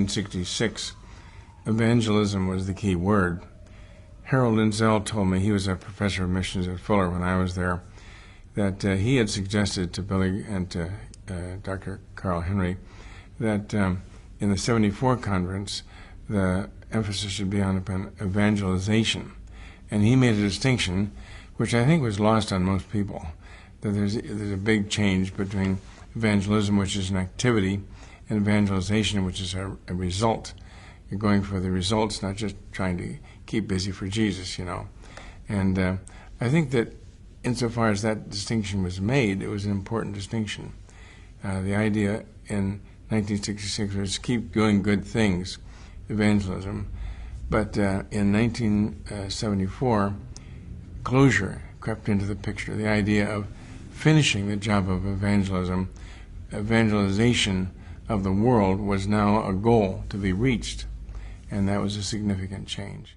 1966, evangelism was the key word. Harold Lindsell told me, he was a professor of missions at Fuller when I was there, that he had suggested to Billy and to Dr. Carl Henry that in the 74 conference, the emphasis should be on evangelization. And he made a distinction, which I think was lost on most people, that there's a big change between evangelism, which is an activity, and evangelization, which is a result. You're going for the results, not just trying to keep busy for Jesus, you know. And I think that insofar as that distinction was made, it was an important distinction. The idea in 1966 was keep doing good things, evangelism. But in 1974, closure crept into the picture, the idea of finishing the job of evangelism. Evangelization of the world was now a goal to be reached, and that was a significant change.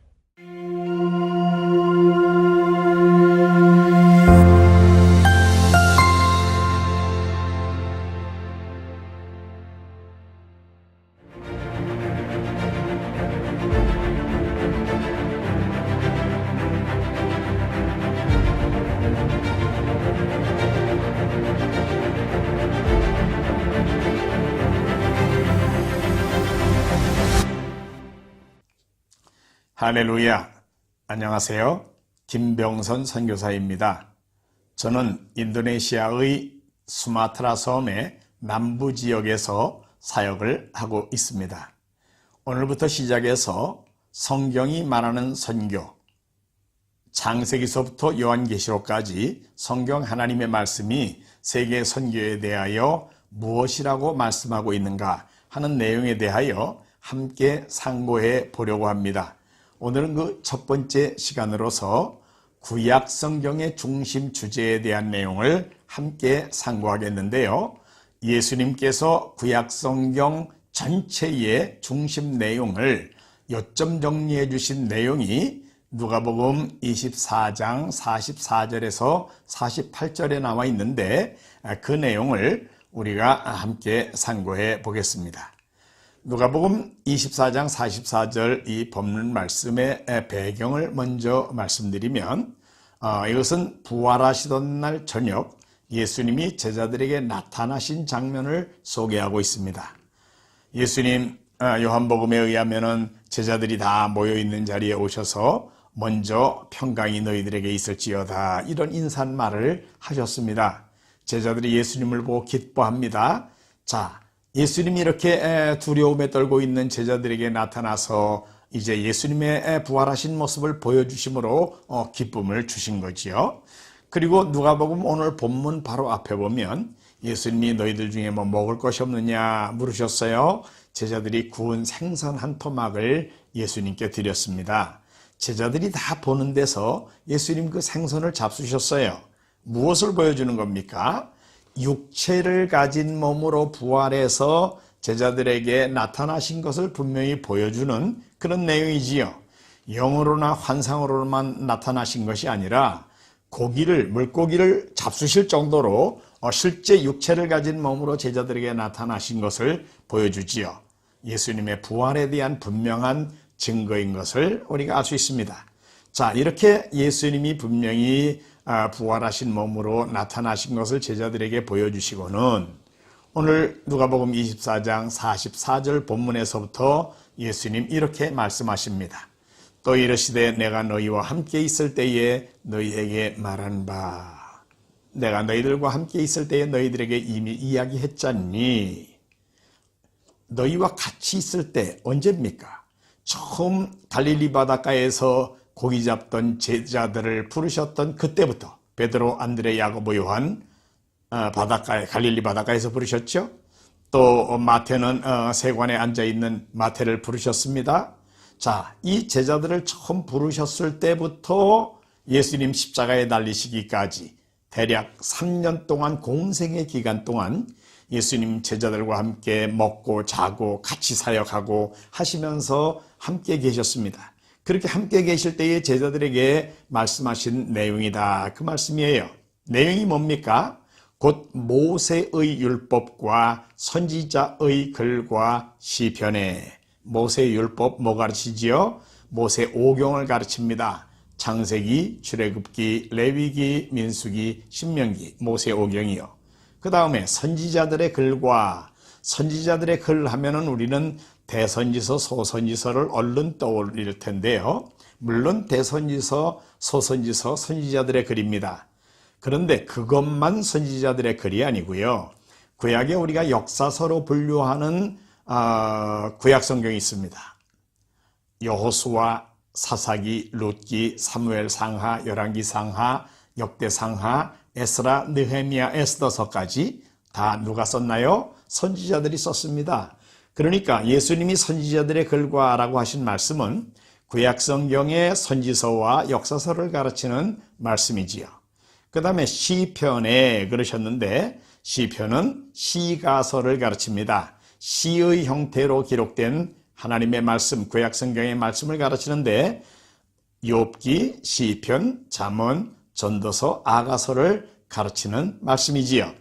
할렐루야! 안녕하세요. 김병선 선교사입니다. 저는 인도네시아의 수마트라 섬의 남부 지역에서 사역을 하고 있습니다. 오늘부터 시작해서 성경이 말하는 선교, 창세기서부터 요한계시록까지 성경 하나님의 말씀이 세계 선교에 대하여 무엇이라고 말씀하고 있는가 하는 내용에 대하여 함께 상고해 보려고 합니다. 오늘은 그 첫 번째 시간으로서 구약 성경의 중심 주제에 대한 내용을 함께 상고하겠는데요. 예수님께서 구약 성경 전체의 중심 내용을 요점 정리해 주신 내용이 누가복음 24장 44절에서 48절에 나와 있는데 그 내용을 우리가 함께 상고해 보겠습니다. 누가복음 24장 44절 이 본문 말씀의 배경을 먼저 말씀드리면 이것은 부활하시던 날 저녁 예수님이 제자들에게 나타나신 장면을 소개하고 있습니다. 예수님 요한복음에 의하면 제자들이 다 모여있는 자리에 오셔서 먼저 평강이 너희들에게 있을지어다 이런 인사말을 하셨습니다. 제자들이 예수님을 보고 기뻐합니다. 자, 예수님이 이렇게 두려움에 떨고 있는 제자들에게 나타나서 이제 예수님의 부활하신 모습을 보여주심으로 기쁨을 주신 거지요. 그리고 누가복음 오늘 본문 바로 앞에 보면 예수님이 너희들 중에 뭐 먹을 것이 없느냐 물으셨어요. 제자들이 구운 생선 한 토막을 예수님께 드렸습니다. 제자들이 다 보는 데서 예수님 그 생선을 잡수셨어요. 무엇을 보여주는 겁니까? 육체를 가진 몸으로 부활해서 제자들에게 나타나신 것을 분명히 보여주는 그런 내용이지요. 영으로나 환상으로만 나타나신 것이 아니라 물고기를 잡수실 정도로 실제 육체를 가진 몸으로 제자들에게 나타나신 것을 보여주지요. 예수님의 부활에 대한 분명한 증거인 것을 우리가 알 수 있습니다. 자, 이렇게 예수님이 분명히 부활하신 몸으로 나타나신 것을 제자들에게 보여주시고는 오늘 누가복음 24장 44절 본문에서부터 예수님 이렇게 말씀하십니다. 또 이르시되 내가 너희와 함께 있을 때에 너희에게 말한 바 내가 너희들과 함께 있을 때에 너희들에게 이미 이야기했잖니. 너희와 같이 있을 때 언제입니까? 처음 갈릴리 바닷가에서 고기 잡던 제자들을 부르셨던 그때부터 베드로, 안드레, 야고보, 요한 갈릴리 바닷가에서 부르셨죠. 또 마태는 세관에 앉아있는 마태를 부르셨습니다. 자, 이 제자들을 처음 부르셨을 때부터 예수님 십자가에 달리시기까지 대략 3년 동안 공생의 기간 동안 예수님 제자들과 함께 먹고 자고 같이 사역하고 하시면서 함께 계셨습니다. 그렇게 함께 계실 때에 제자들에게 말씀하신 내용이다. 그 말씀이에요. 내용이 뭡니까? 곧 모세의 율법과 선지자의 글과 시편에 모세 율법 뭐 가르치지요? 모세 오경을 가르칩니다. 창세기, 출애굽기, 레위기, 민수기, 신명기, 모세 오경이요. 그 다음에 선지자들의 글과 선지자들의 글 하면은 우리는 대선지서, 소선지서를 얼른 떠올릴 텐데요. 물론 대선지서, 소선지서, 선지자들의 글입니다. 그런데 그것만 선지자들의 글이 아니고요. 구약에 우리가 역사서로 분류하는 구약 성경이 있습니다. 여호수아, 사사기, 룻기, 사무엘 상하, 열왕기 상하, 역대 상하, 에스라, 느헤미야, 에스더서까지 다 누가 썼나요? 선지자들이 썼습니다. 그러니까 예수님이 선지자들의 글과라고 하신 말씀은 구약 성경의 선지서와 역사서를 가르치는 말씀이지요. 그 다음에 시편에 그러셨는데 시편은 시가서를 가르칩니다. 시의 형태로 기록된 하나님의 말씀, 구약 성경의 말씀을 가르치는데 욥기, 시편, 잠언, 전도서, 아가서를 가르치는 말씀이지요.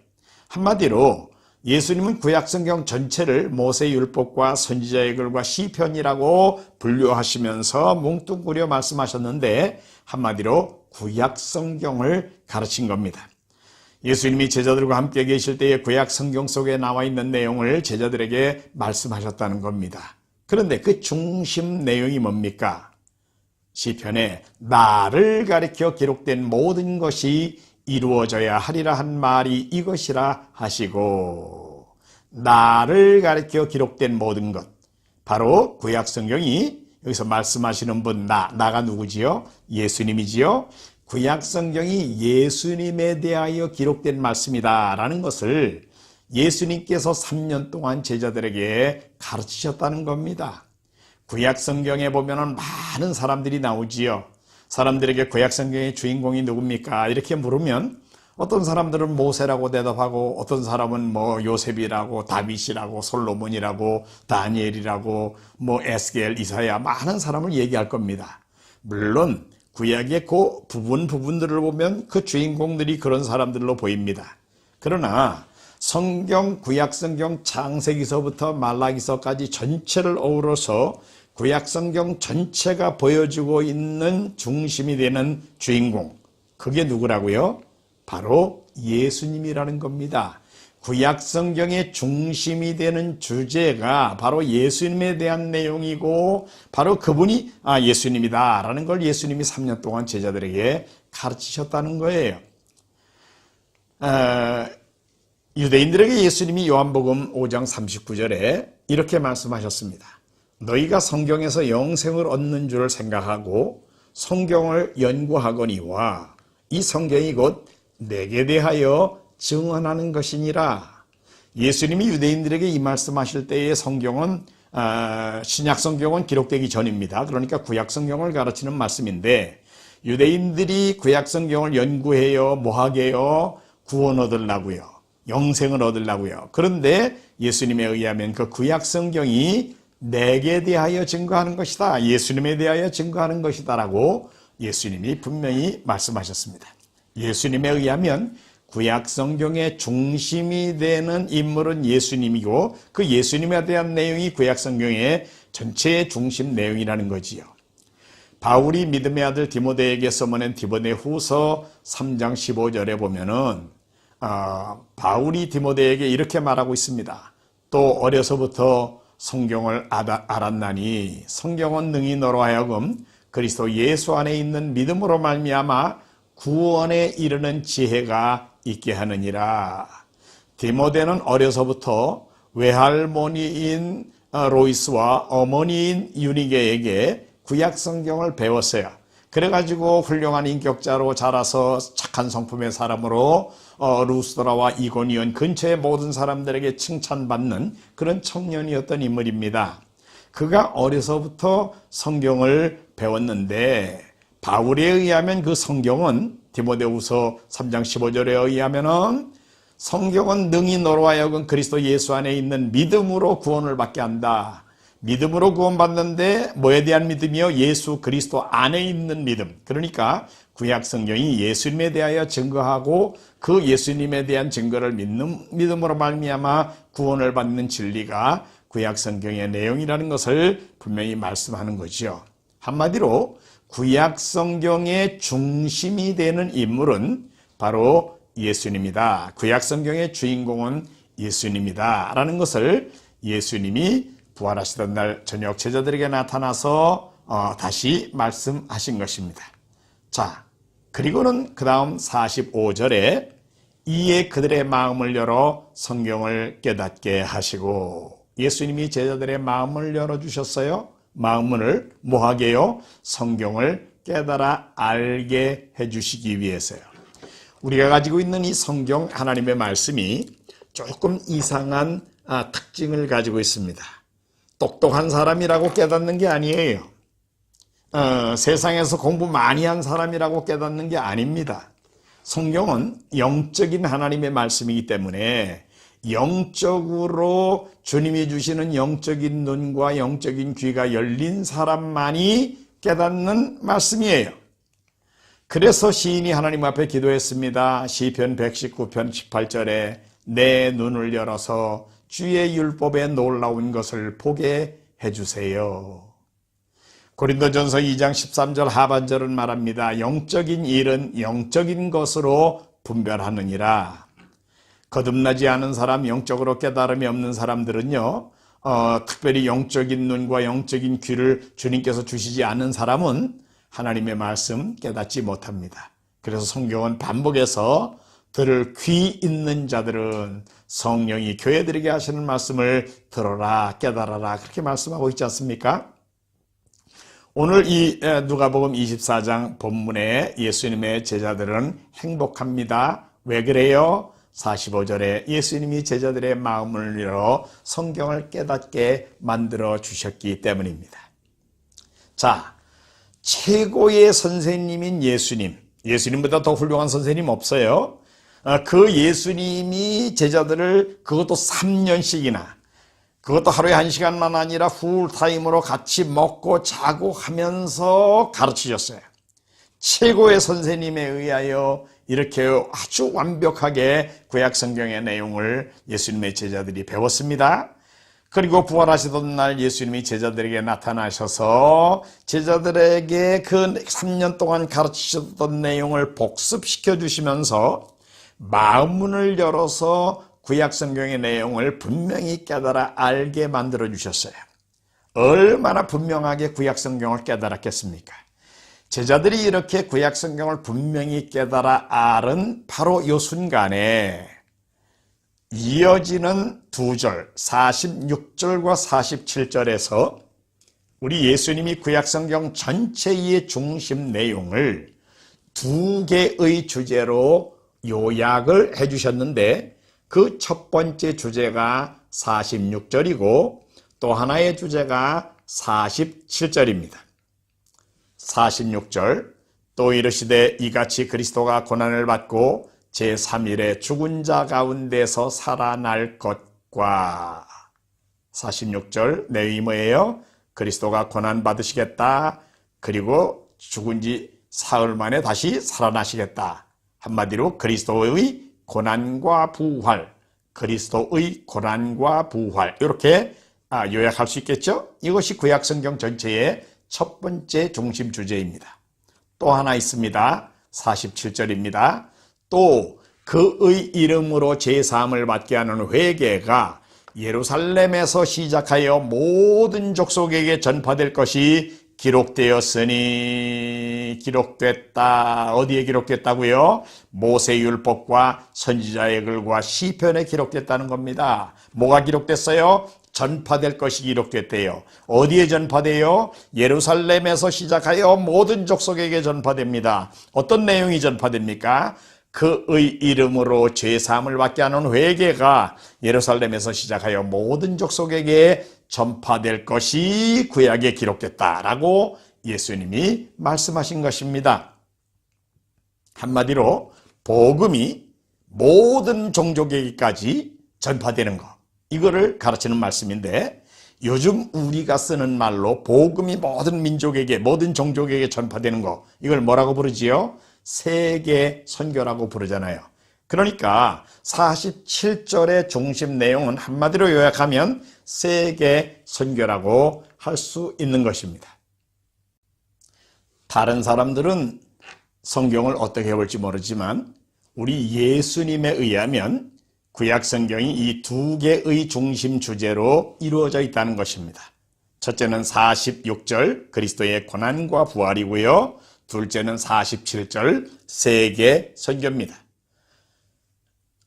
한마디로 예수님은 구약 성경 전체를 모세 율법과 선지자의 글과 시편이라고 분류하시면서 뭉뚱그려 말씀하셨는데 한마디로 구약 성경을 가르친 겁니다. 예수님이 제자들과 함께 계실 때에 구약 성경 속에 나와 있는 내용을 제자들에게 말씀하셨다는 겁니다. 그런데 그 중심 내용이 뭡니까? 시편에 나를 가리켜 기록된 모든 것이 이루어져야 하리라 한 말이 이것이라 하시고, 나를 가리켜 기록된 모든 것, 바로 구약 성경이 여기서 말씀하시는 분, 나가 누구지요? 예수님이지요. 구약 성경이 예수님에 대하여 기록된 말씀이다라는 것을 예수님께서 3년 동안 제자들에게 가르치셨다는 겁니다. 구약 성경에 보면은 많은 사람들이 나오지요. 사람들에게 구약 성경의 주인공이 누굽니까? 이렇게 물으면 어떤 사람들은 모세라고 대답하고 어떤 사람은 뭐 요셉이라고 다윗이라고 솔로몬이라고 다니엘이라고 뭐 에스겔, 이사야 많은 사람을 얘기할 겁니다. 물론 구약의 그 부분들을 보면 그 주인공들이 그런 사람들로 보입니다. 그러나 성경, 구약 성경 창세기서부터 말라기서까지 전체를 어우러서 구약 성경 전체가 보여주고 있는 중심이 되는 주인공, 그게 누구라고요? 바로 예수님이라는 겁니다. 구약 성경의 중심이 되는 주제가 바로 예수님에 대한 내용이고 바로 그분이 예수님이다라는 걸 예수님이 3년 동안 제자들에게 가르치셨다는 거예요. 유대인들에게 예수님이 요한복음 5장 39절에 이렇게 말씀하셨습니다. 너희가 성경에서 영생을 얻는 줄 생각하고 성경을 연구하거니와 이 성경이 곧 내게 대하여 증언하는 것이니라. 예수님이 유대인들에게 이 말씀하실 때의 성경은 신약 성경은 기록되기 전입니다. 그러니까 구약 성경을 가르치는 말씀인데 유대인들이 구약 성경을 연구해요. 뭐하게요? 구원 얻으려고요. 영생을 얻으려고요. 그런데 예수님에 의하면 그 구약 성경이 내게 대하여 증거하는 것이다. 예수님에 대하여 증거하는 것이다라고 예수님이 분명히 말씀하셨습니다. 예수님에 의하면 구약 성경의 중심이 되는 인물은 예수님이고 그 예수님에 대한 내용이 구약 성경의 전체의 중심 내용이라는 거지요. 바울이 믿음의 아들 디모데에게 써보낸 디모데후서 3장 15절에 보면은 바울이 디모데에게 이렇게 말하고 있습니다. 또 어려서부터 성경을 알았나니 성경은 능히 너로 하여금 그리스도 예수 안에 있는 믿음으로 말미암아 구원에 이르는 지혜가 있게 하느니라. 디모데는 어려서부터 외할머니인 로이스와 어머니인 유니게에게 구약 성경을 배웠어요. 그래가지고 훌륭한 인격자로 자라서 착한 성품의 사람으로 루스드라와 이고니온 근처의 모든 사람들에게 칭찬받는 그런 청년이었던 인물입니다. 그가 어려서부터 성경을 배웠는데 바울에 의하면 그 성경은 디모데후서 3장 15절에 의하면은 성경은 능히 너로 하여금 그리스도 예수 안에 있는 믿음으로 구원을 받게 한다. 믿음으로 구원받는데 뭐에 대한 믿음이요? 예수 그리스도 안에 있는 믿음. 그러니까 구약 성경이 예수님에 대하여 증거하고 그 예수님에 대한 증거를 믿음으로 말미암아 구원을 받는 진리가 구약 성경의 내용이라는 것을 분명히 말씀하는 거죠. 한마디로 구약 성경의 중심이 되는 인물은 바로 예수님이다. 구약 성경의 주인공은 예수님이다 라는 것을 예수님이 부활하시던 날 저녁 제자들에게 나타나서 다시 말씀하신 것입니다. 자, 그리고는 그 다음 45절에 이에 그들의 마음을 열어 성경을 깨닫게 하시고, 예수님이 제자들의 마음을 열어주셨어요. 마음문을 뭐하게요? 성경을 깨달아 알게 해주시기 위해서요. 우리가 가지고 있는 이 성경 하나님의 말씀이 조금 이상한 특징을 가지고 있습니다. 똑똑한 사람이라고 깨닫는 게 아니에요. 세상에서 공부 많이 한 사람이라고 깨닫는 게 아닙니다. 성경은 영적인 하나님의 말씀이기 때문에 영적으로 주님이 주시는 영적인 눈과 영적인 귀가 열린 사람만이 깨닫는 말씀이에요. 그래서 시인이 하나님 앞에 기도했습니다. 시편 119편 18절에 내 눈을 열어서 주의 율법에 놀라운 것을 보게 해주세요. 고린도전서 2장 13절 하반절은 말합니다. 영적인 일은 영적인 것으로 분별하느니라. 거듭나지 않은 사람, 영적으로 깨달음이 없는 사람들은요, 특별히 영적인 눈과 영적인 귀를 주님께서 주시지 않은 사람은 하나님의 말씀 깨닫지 못합니다. 그래서 성경은 반복해서 들을 귀 있는 자들은 성령이 교회들에게 하시는 말씀을 들어라, 깨달아라 그렇게 말씀하고 있지 않습니까? 오늘 이 누가복음 24장 본문에 예수님의 제자들은 행복합니다. 왜 그래요? 45절에 예수님이 제자들의 마음을 열어 성경을 깨닫게 만들어 주셨기 때문입니다. 자, 최고의 선생님인 예수님, 예수님보다 더 훌륭한 선생님 없어요. 그 예수님이 제자들을 그것도 3년씩이나, 그것도 하루에 1시간만 아니라 풀타임으로 같이 먹고 자고 하면서 가르치셨어요. 최고의 선생님에 의하여 이렇게 아주 완벽하게 구약 성경의 내용을 예수님의 제자들이 배웠습니다. 그리고 부활하시던 날 예수님이 제자들에게 나타나셔서 제자들에게 그 3년 동안 가르치셨던 내용을 복습시켜 주시면서 마음문을 열어서 구약 성경의 내용을 분명히 깨달아 알게 만들어 주셨어요. 얼마나 분명하게 구약 성경을 깨달았겠습니까? 제자들이 이렇게 구약 성경을 분명히 깨달아 알은 바로 이 순간에 이어지는 2절, 46절과 47절에서 우리 예수님이 구약 성경 전체의 중심 내용을 2개의 주제로 요약을 해주셨는데, 그 첫 번째 주제가 46절이고 또 하나의 주제가 47절입니다. 46절, 또 이르시되 이같이 그리스도가 고난을 받고 제3일에 죽은 자 가운데서 살아날 것과. 46절 내용이 뭐예요? 그리스도가 고난 받으시겠다. 그리고 죽은 지 사흘 만에 다시 살아나시겠다. 한마디로 그리스도의 고난과 부활, 그리스도의 고난과 부활, 이렇게 요약할 수 있겠죠? 이것이 구약 성경 전체의 첫 번째 중심 주제입니다. 또 하나 있습니다. 47절입니다. 또 그의 이름으로 제사함을 받게 하는 회개가 예루살렘에서 시작하여 모든 족속에게 전파될 것이 기록되었으니. 기록됐다. 어디에 기록됐다고요? 모세율법과 선지자의 글과 시편에 기록됐다는 겁니다. 뭐가 기록됐어요? 전파될 것이 기록됐대요. 어디에 전파돼요? 예루살렘에서 시작하여 모든 족속에게 전파됩니다. 어떤 내용이 전파됩니까? 그의 이름으로 죄사함을 받게 하는 회개가 예루살렘에서 시작하여 모든 족속에게 전파될 것이 구약에 기록됐다라고 예수님이 말씀하신 것입니다. 한마디로 복음이 모든 종족에게까지 전파되는 것, 이거를 가르치는 말씀인데, 요즘 우리가 쓰는 말로 복음이 모든 민족에게, 모든 종족에게 전파되는 것, 이걸 뭐라고 부르지요? 세계 선교라고 부르잖아요. 그러니까 47절의 중심 내용은 한마디로 요약하면 세계 선교라고 할 수 있는 것입니다. 다른 사람들은 성경을 어떻게 볼지 모르지만 우리 예수님에 의하면 구약 성경이 이 두 개의 중심 주제로 이루어져 있다는 것입니다. 첫째는 46절 그리스도의 고난과 부활이고요. 둘째는 47절 세계 선교입니다.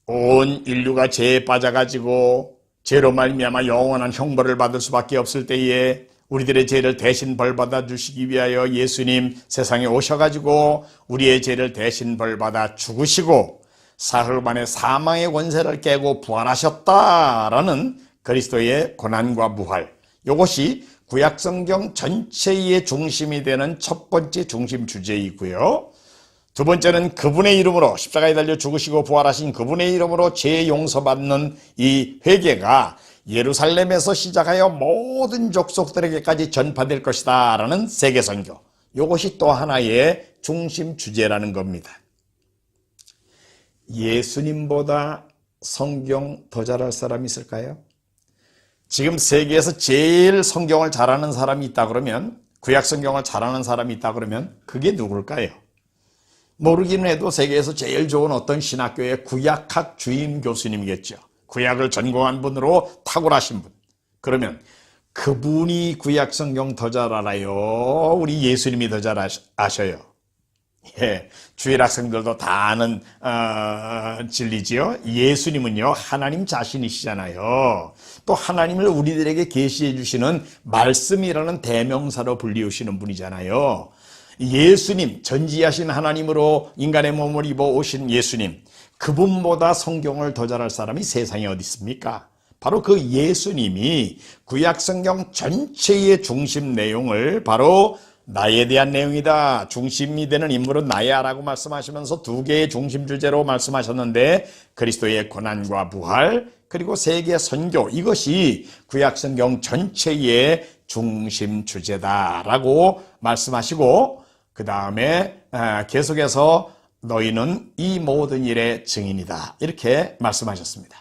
온 인류가 죄에 빠져가지고 죄로 말미암아 영원한 형벌을 받을 수밖에 없을 때에 우리들의 죄를 대신 벌받아 주시기 위하여 예수님 세상에 오셔가지고 우리의 죄를 대신 벌받아 죽으시고 사흘 만에 사망의 권세를 깨고 부활하셨다라는 그리스도의 고난과 부활, 이것이 구약성경 전체의 중심이 되는 첫 번째 중심 주제이고요. 두 번째는 그분의 이름으로 십자가에 달려 죽으시고 부활하신 그분의 이름으로 죄 용서받는 이 회개가 예루살렘에서 시작하여 모든 족속들에게까지 전파될 것이다 라는 세계선교, 이것이 또 하나의 중심 주제라는 겁니다. 예수님보다 성경 더 잘할 사람이 있을까요? 지금 세계에서 제일 성경을 잘하는 사람이 있다 그러면, 구약 성경을 잘하는 사람이 있다 그러면 그게 누굴까요? 모르기는 해도 세계에서 제일 좋은 어떤 신학교의 구약학 주임 교수님이겠죠. 구약을 전공한 분으로 탁월하신 분. 그러면 그분이 구약 성경 더 잘 알아요? 우리 예수님이 더 잘 아셔요? 예, 주일 학생들도 다 아는 진리지요. 예수님은요 하나님 자신이시잖아요. 또 하나님을 우리들에게 계시해 주시는 말씀이라는 대명사로 불리우시는 분이잖아요. 예수님, 전지하신 하나님으로 인간의 몸을 입어 오신 예수님, 그분보다 성경을 더 잘할 사람이 세상에 어디 있습니까? 바로 그 예수님이 구약 성경 전체의 중심 내용을 바로 나에 대한 내용이다, 중심이 되는 인물은 나야라고 말씀하시면서 두 개의 중심 주제로 말씀하셨는데, 그리스도의 고난과 부활 그리고 세계 선교, 이것이 구약 성경 전체의 중심 주제다라고 말씀하시고, 그 다음에 계속해서 너희는 이 모든 일의 증인이다 이렇게 말씀하셨습니다.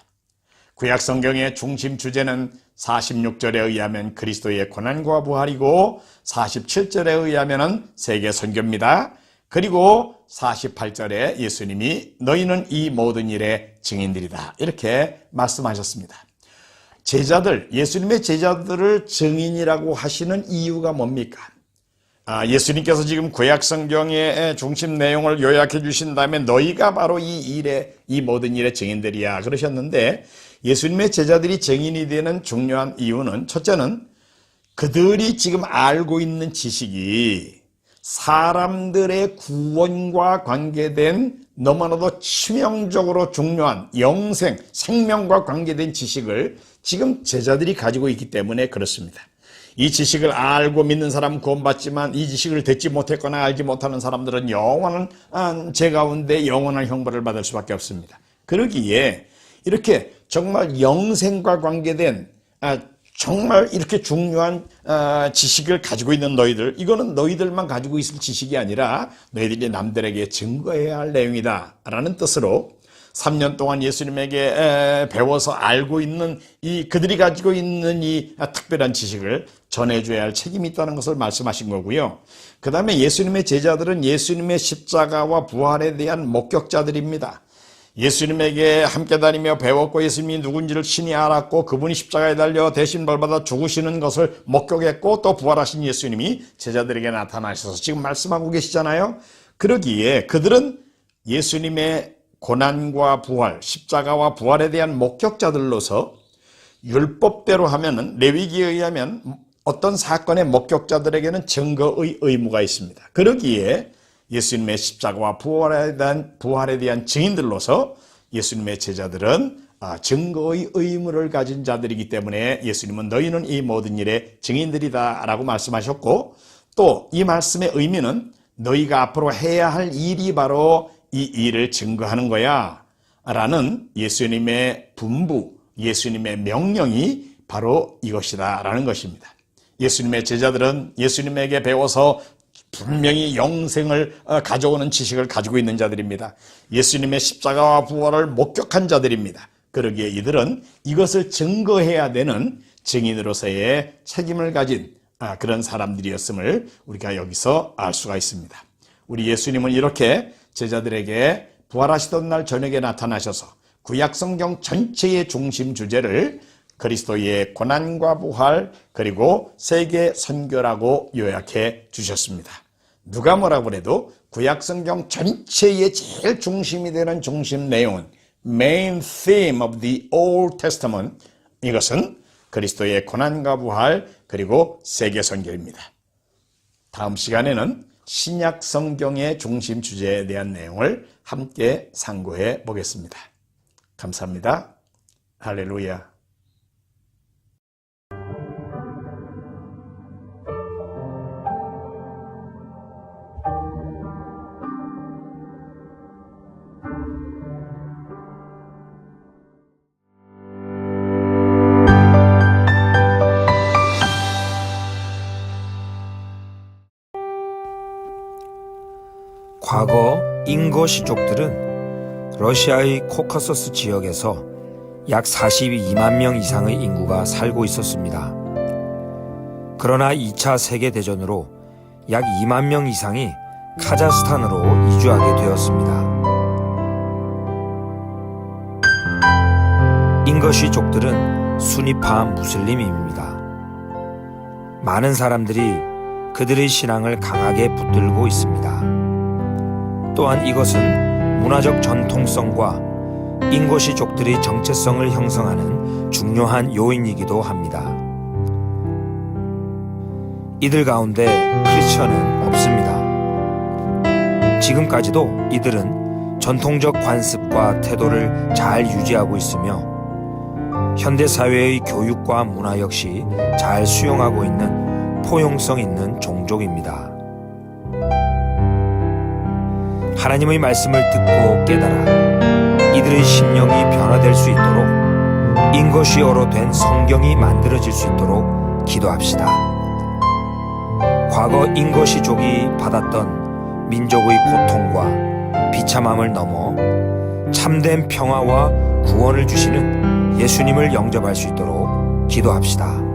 구약 성경의 중심 주제는 46절에 의하면 그리스도의 고난과 부활이고 47절에 의하면 세계 선교입니다. 그리고 48절에 예수님이 너희는 이 모든 일의 증인들이다 이렇게 말씀하셨습니다. 제자들, 예수님의 제자들을 증인이라고 하시는 이유가 뭡니까? 예수님께서 지금 구약 성경의 중심 내용을 요약해 주신 다음에 너희가 바로 이 모든 일의 증인들이야 그러셨는데, 예수님의 제자들이 증인이 되는 중요한 이유는, 첫째는 그들이 지금 알고 있는 지식이 사람들의 구원과 관계된 너무나도 치명적으로 중요한 영생, 생명과 관계된 지식을 지금 제자들이 가지고 있기 때문에 그렇습니다. 이 지식을 알고 믿는 사람은 구원받지만 이 지식을 듣지 못했거나 알지 못하는 사람들은 영원한 죄 가운데 영원한 형벌을 받을 수밖에 없습니다. 그러기에 이렇게 정말 영생과 관계된 정말 이렇게 중요한 지식을 가지고 있는 너희들, 이거는 너희들만 가지고 있을 지식이 아니라 너희들이 남들에게 증거해야 할 내용이다 라는 뜻으로 3년 동안 예수님에게 배워서 알고 있는 그들이 가지고 있는 이 특별한 지식을 전해줘야 할 책임이 있다는 것을 말씀하신 거고요. 그 다음에 예수님의 제자들은 예수님의 십자가와 부활에 대한 목격자들입니다. 예수님에게 함께 다니며 배웠고 예수님이 누군지를 친히 알았고 그분이 십자가에 달려 대신 벌받아 죽으시는 것을 목격했고 또 부활하신 예수님이 제자들에게 나타나셔서 지금 말씀하고 계시잖아요. 그러기에 그들은 예수님의 고난과 부활, 십자가와 부활에 대한 목격자들로서 율법대로 하면은, 레위기에 의하면 어떤 사건의 목격자들에게는 증거의 의무가 있습니다. 그러기에 예수님의 십자가와 부활에 대한 증인들로서 예수님의 제자들은 증거의 의무를 가진 자들이기 때문에 예수님은 너희는 이 모든 일의 증인들이다 라고 말씀하셨고, 또 이 말씀의 의미는 너희가 앞으로 해야 할 일이 바로 이 일을 증거하는 거야 라는 예수님의 분부, 예수님의 명령이 바로 이것이다 라는 것입니다. 예수님의 제자들은 예수님에게 배워서 분명히 영생을 가져오는 지식을 가지고 있는 자들입니다. 예수님의 십자가와 부활을 목격한 자들입니다. 그러기에 이들은 이것을 증거해야 되는 증인으로서의 책임을 가진 그런 사람들이었음을 우리가 여기서 알 수가 있습니다. 우리 예수님은 이렇게 제자들에게 부활하시던 날 저녁에 나타나셔서 구약성경 전체의 중심 주제를 그리스도의 고난과 부활 그리고 세계 선교라고 요약해 주셨습니다. 누가 뭐라고 그래도 구약성경 전체의 제일 중심이 되는 중심 내용은 main theme of the Old Testament, 이것은 그리스도의 고난과 부활 그리고 세계 선교입니다. 다음 시간에는 신약 성경의 중심 주제에 대한 내용을 함께 상고해 보겠습니다. 감사합니다. 할렐루야. 과거 인거시족들은 러시아의 코카소스 지역에서 약 42만 명 이상의 인구가 살고 있었습니다. 그러나 2차 세계대전으로 약 2만 명 이상이 카자흐스탄으로 이주하게 되었습니다. 인거시족들은 수니파 무슬림입니다. 많은 사람들이 그들의 신앙을 강하게 붙들고 있습니다. 또한 이것은 문화적 전통성과 인거시족들의 정체성을 형성하는 중요한 요인이기도 합니다. 이들 가운데 크리스천은 없습니다. 지금까지도 이들은 전통적 관습과 태도를 잘 유지하고 있으며 현대사회의 교육과 문화 역시 잘 수용하고 있는 포용성 있는 종족입니다. 하나님의 말씀을 듣고 깨달아 이들의 심령이 변화될 수 있도록 인거시어로 된 성경이 만들어질 수 있도록 기도합시다. 과거 인거시족이 받았던 민족의 고통과 비참함을 넘어 참된 평화와 구원을 주시는 예수님을 영접할 수 있도록 기도합시다.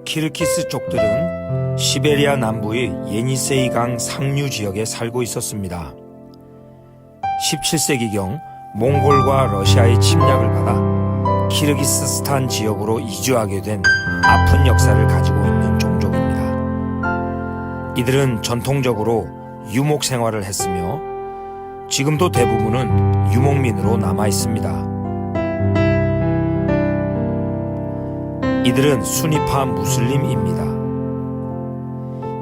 키르기스족들은 시베리아 남부의 예니세이 강 상류 지역에 살고 있었습니다. 17세기경 몽골과 러시아의 침략을 받아 키르기스스탄 지역으로 이주하게 된 아픈 역사를 가지고 있는 종족입니다. 이들은 전통적으로 유목 생활을 했으며 지금도 대부분은 유목민으로 남아 있습니다. 이들은 수니파 무슬림입니다.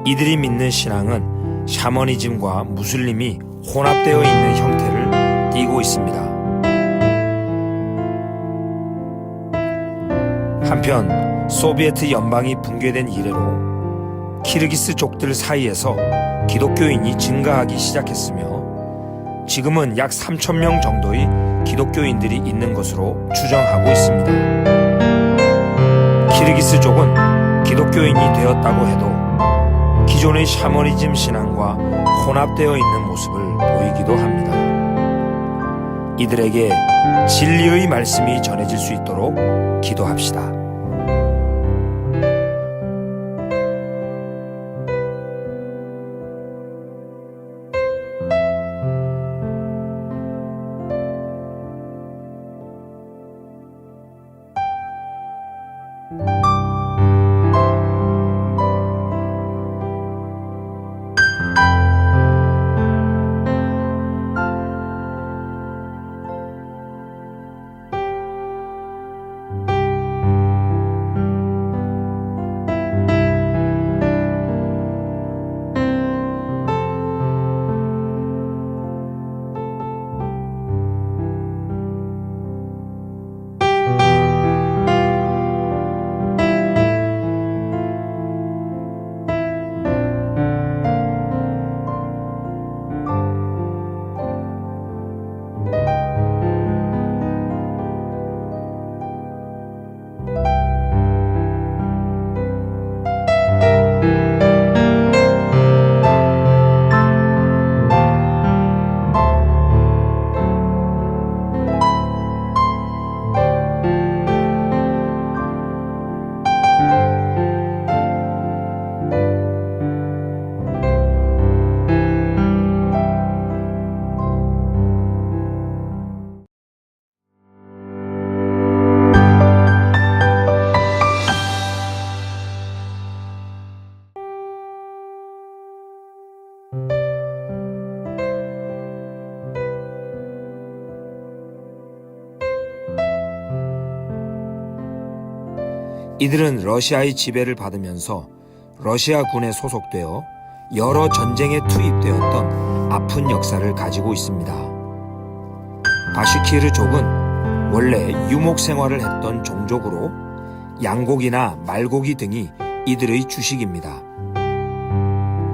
이들이 믿는 신앙은 샤머니즘과 무슬림이 혼합되어 있는 형태를 띠고 쌓이고 있습니다. 한편 소비에트 연방이 붕괴된 이래로 키르기스족들 사이에서 기독교인이 증가하기 시작했으며 지금은 약 3,000명 정도의 기독교인들이 있는 것으로 추정하고 있습니다. 키르기스족은 기독교인이 되었다고 해도 기존의 샤머니즘 신앙과 혼합되어 있는 모습을 보이기도 합니다. 이들에게 진리의 말씀이 전해질 수 있도록 기도합시다. 이들은 러시아의 지배를 받으면서 러시아군에 소속되어 여러 전쟁에 투입되었던 아픈 역사를 가지고 있습니다. 바슈키르족은 원래 유목 생활을 했던 종족으로 양고기나 말고기 등이 이들의 주식입니다.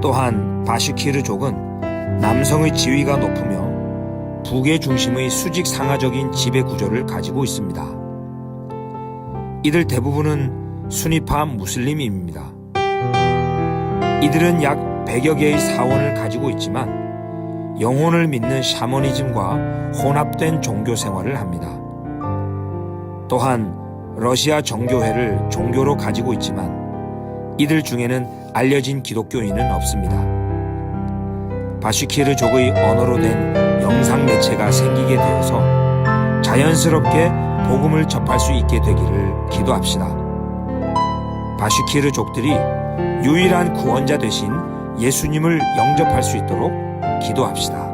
또한 바슈키르족은 남성의 지위가 높으며 북의 중심의 수직 상하적인 지배 구조를 가지고 있습니다. 이들 대부분은 순위파 무슬림입니다. 이들은 약 100여 개의 사원을 가지고 있지만 영혼을 믿는 샤머니즘과 혼합된 종교 생활을 합니다. 또한 러시아 정교회를 종교로 가지고 있지만 이들 중에는 알려진 기독교인은 없습니다. 바슈키르족의 언어로 된 영상 매체가 생기게 되어서 자연스럽게 복음을 접할 수 있게 되기를 기도합시다. 바슈키르족들이 유일한 구원자 되신 예수님을 영접할 수 있도록 기도합시다.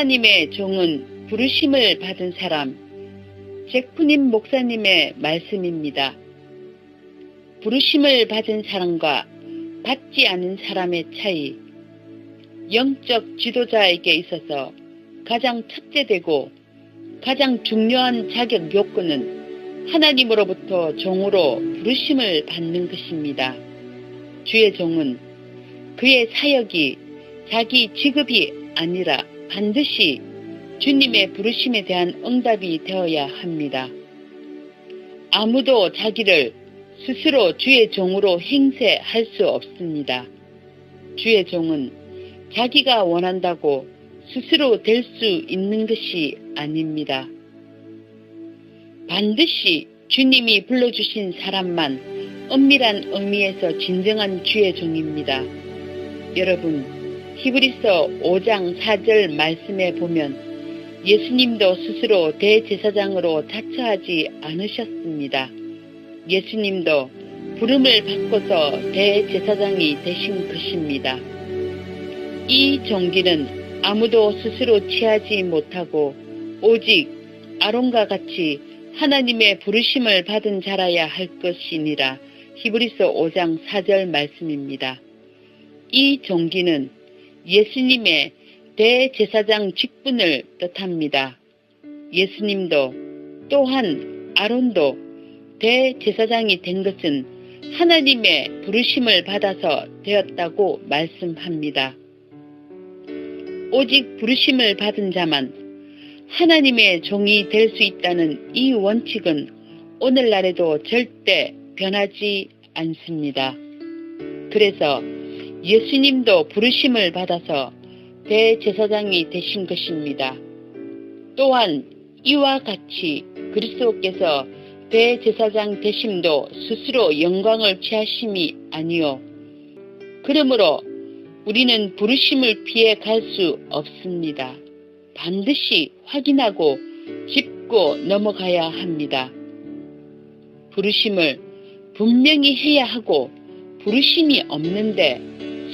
하나님의 종은 부르심을 받은 사람, 잭푸님 목사님의 말씀입니다. 부르심을 받은 사람과 받지 않은 사람의 차이, 영적 지도자에게 있어서 가장 첫째되고 가장 중요한 자격 요건은 하나님으로부터 종으로 부르심을 받는 것입니다. 주의 종은 그의 사역이 자기 직업이 아니라 반드시 주님의 부르심에 대한 응답이 되어야 합니다. 아무도 자기를 스스로 주의 종으로 행세할 수 없습니다. 주의 종은 자기가 원한다고 스스로 될 수 있는 것이 아닙니다. 반드시 주님이 불러주신 사람만 엄밀한 의미에서 진정한 주의 종입니다. 여러분, 히브리서 5장 4절 말씀에 보면 예수님도 스스로 대제사장으로 자처하지 않으셨습니다. 예수님도 부름을 받고서 대제사장이 되신 것입니다. 이 종기는 아무도 스스로 취하지 못하고 오직 아론과 같이 하나님의 부르심을 받은 자라야 할 것이니라. 히브리서 5장 4절 말씀입니다. 이 종기는 예수님의 대제사장 직분을 뜻합니다. 예수님도 또한 아론도 대제사장이 된 것은 하나님의 부르심을 받아서 되었다고 말씀합니다. 오직 부르심을 받은 자만 하나님의 종이 될 수 있다는 이 원칙은 오늘날에도 절대 변하지 않습니다. 그래서 예수님도 부르심을 받아서 대제사장이 되신 것입니다. 또한 이와 같이 그리스도께서 대제사장 되심도 스스로 영광을 취하심이 아니요. 그러므로 우리는 부르심을 피해 갈 수 없습니다. 반드시 확인하고 짚고 넘어가야 합니다. 부르심을 분명히 해야 하고 부르심이 없는데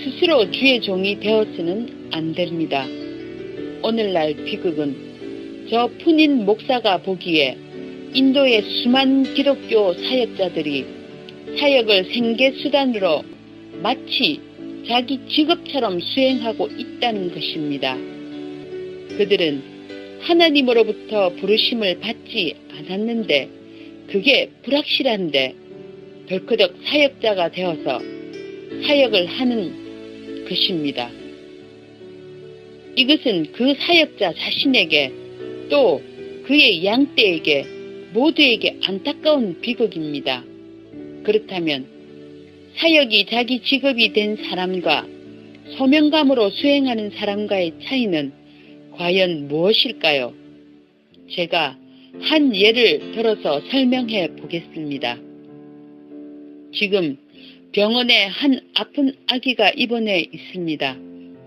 스스로 주의 종이 되어서는 안 됩니다. 오늘날 비극은 저 푸닌 목사가 보기에 인도의 수많은 기독교 사역자들이 사역을 생계수단으로 마치 자기 직업처럼 수행하고 있다는 것입니다. 그들은 하나님으로부터 부르심을 받지 않았는데 그게 불확실한데 덜커덕 사역자가 되어서 사역을 하는 것입니다. 이것은 그 사역자 자신에게 또 그의 양떼에게 모두에게 안타까운 비극입니다. 그렇다면 사역이 자기 직업이 된 사람과 소명감으로 수행하는 사람과의 차이는 과연 무엇일까요? 제가 한 예를 들어서 설명해 보겠습니다. 지금 병원에 한 아픈 아기가 입원해 있습니다.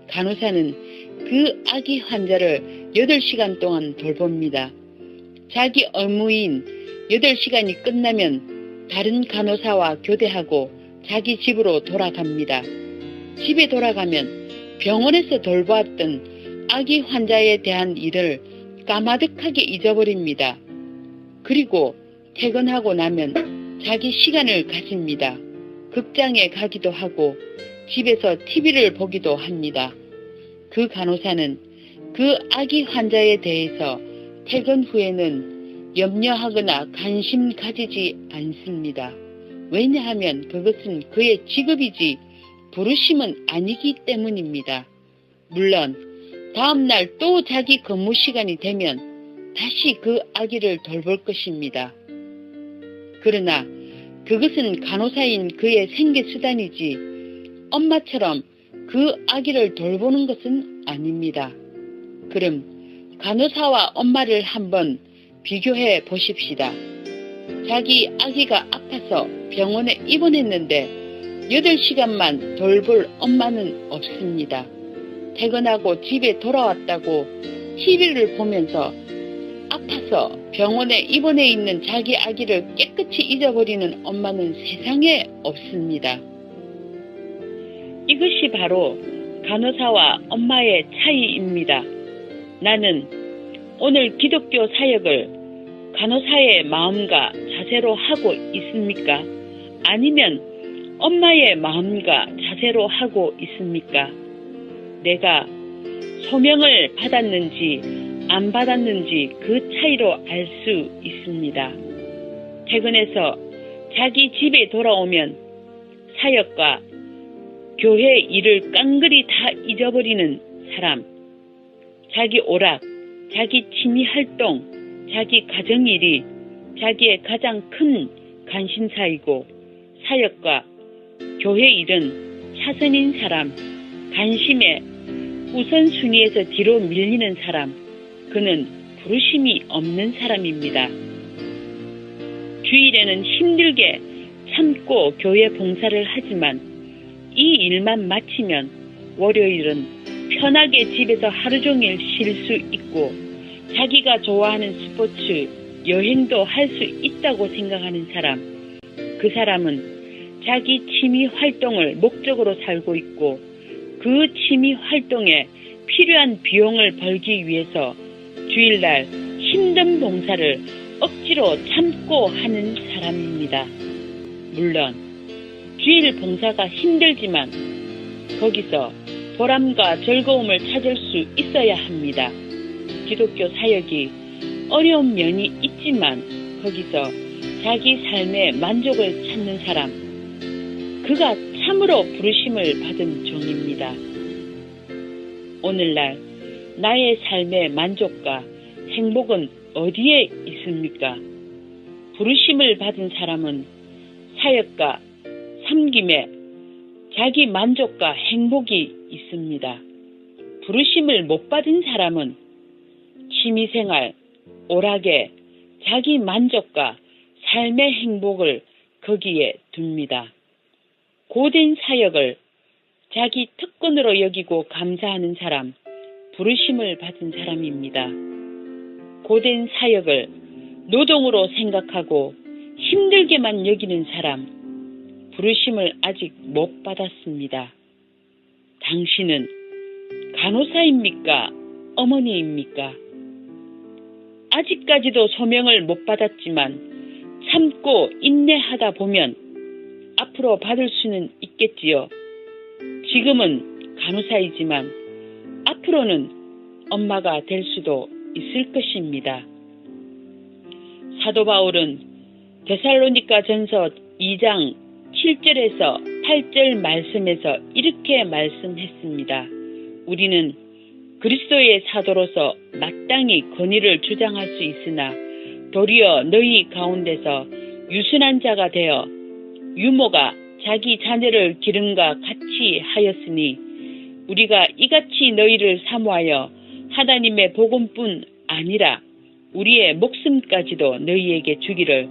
간호사는 그 아기 환자를 8시간 동안 돌봅니다. 자기 업무인 8시간이 끝나면 다른 간호사와 교대하고 자기 집으로 돌아갑니다. 집에 돌아가면 병원에서 돌보았던 아기 환자에 대한 일을 까마득하게 잊어버립니다. 그리고 퇴근하고 나면 자기 시간을 가집니다. 극장에 가기도 하고 집에서 TV를 보기도 합니다. 그 간호사는 그 아기 환자에 대해서 퇴근 후에는 염려하거나 관심 가지지 않습니다. 왜냐하면 그것은 그의 직업이지 부르심은 아니기 때문입니다. 물론 다음날 또 자기 근무 시간이 되면 다시 그 아기를 돌볼 것입니다. 그러나 그것은 간호사인 그의 생계수단이지 엄마처럼 그 아기를 돌보는 것은 아닙니다. 그럼 간호사와 엄마를 한번 비교해 보십시다. 자기 아기가 아파서 병원에 입원했는데 8시간만 돌볼 엄마는 없습니다. 퇴근하고 집에 돌아왔다고 TV를 보면서 아파서 병원에 입원해 있는 자기 아기를 깨끗이 잊어버리는 엄마는 세상에 없습니다. 이것이 바로 간호사와 엄마의 차이입니다. 나는 오늘 기독교 사역을 간호사의 마음과 자세로 하고 있습니까? 아니면 엄마의 마음과 자세로 하고 있습니까? 내가 소명을 받았는지 안 받았는지 그 차이로 알 수 있습니다. 퇴근해서 자기 집에 돌아오면 사역과 교회 일을 깡그리 다 잊어버리는 사람, 자기 오락, 자기 취미 활동, 자기 가정일이 자기의 가장 큰 관심사이고 사역과 교회 일은 차선인 사람, 관심의 우선순위에서 뒤로 밀리는 사람, 그는 부르심이 없는 사람입니다. 주일에는 힘들게 참고 교회 봉사를 하지만 이 일만 마치면 월요일은 편하게 집에서 하루 종일 쉴 수 있고 자기가 좋아하는 스포츠, 여행도 할 수 있다고 생각하는 사람, 그 사람은 자기 취미 활동을 목적으로 살고 있고 그 취미 활동에 필요한 비용을 벌기 위해서 주일날 힘든 봉사를 억지로 참고 하는 사람입니다. 물론 주일 봉사가 힘들지만 거기서 보람과 즐거움을 찾을 수 있어야 합니다. 기독교 사역이 어려운 면이 있지만 거기서 자기 삶의 만족을 찾는 사람, 그가 참으로 부르심을 받은 종입니다. 오늘날 나의 삶의 만족과 행복은 어디에 있습니까? 부르심을 받은 사람은 사역과 섬김에 자기 만족과 행복이 있습니다. 부르심을 못 받은 사람은 취미생활, 오락에 자기 만족과 삶의 행복을 거기에 둡니다. 고된 사역을 자기 특권으로 여기고 감사하는 사람, 부르심을 받은 사람입니다. 고된 사역을 노동으로 생각하고 힘들게만 여기는 사람, 부르심을 아직 못 받았습니다. 당신은 간호사입니까? 어머니입니까? 아직까지도 소명을 못 받았지만 참고 인내하다 보면 앞으로 받을 수는 있겠지요. 지금은 간호사이지만 앞으로는 엄마가 될 수도 있을 것입니다. 사도 바울은 데살로니가 전서 2장 7절에서 8절 말씀에서 이렇게 말씀했습니다. 우리는 그리스도의 사도로서 마땅히 권위를 주장할 수 있으나 도리어 너희 가운데서 유순한 자가 되어 유모가 자기 자녀를 기름과 같이 하였으니 우리가 이같이 너희를 사모하여 하나님의 복음뿐 아니라 우리의 목숨까지도 너희에게 주기를